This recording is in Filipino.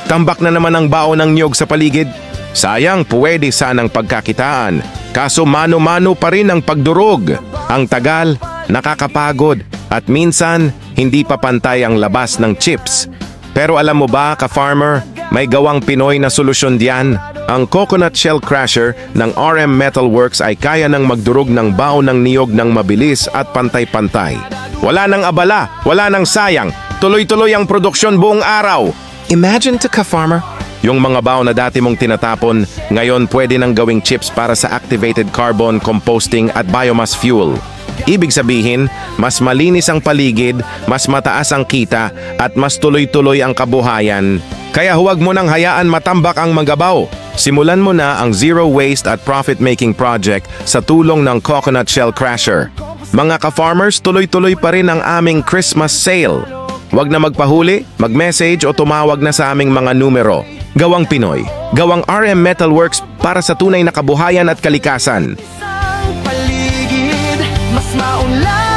Tambak na naman ang baon ng niyog sa paligid. Sayang, pwede sanang pagkakitaan. Kaso mano-mano pa rin ang pagdurog. Ang tagal, nakakapagod, at minsan hindi pa pantay ang labas ng chips. Pero alam mo ba, ka-farmer, may gawang Pinoy na solusyon diyan. Ang coconut shell crusher ng RM Metalworks ay kaya nang magdurog ng baon ng niyog ng mabilis at pantay-pantay. Wala nang abala, wala nang sayang. Tuloy-tuloy ang produksyon buong araw. Imagine to, ka-farmer, yung mga baon na dati mong tinatapon, ngayon pwede nang gawing chips para sa activated carbon, composting at biomass fuel. Ibig sabihin, mas malinis ang paligid, mas mataas ang kita, at mas tuloy-tuloy ang kabuhayan. Kaya huwag mo nang hayaan matambak ang magabaw. Simulan mo na ang Zero Waste at Profit-Making Project sa tulong ng Coconut Shell Crusher. Mga ka-farmers, tuloy-tuloy pa rin ang aming Christmas sale. Huwag na magpahuli, mag-message o tumawag na sa aming mga numero. Gawang Pinoy, gawang RM Metalworks para sa tunay na kabuhayan at kalikasan. Isang paligid, mas maunlad.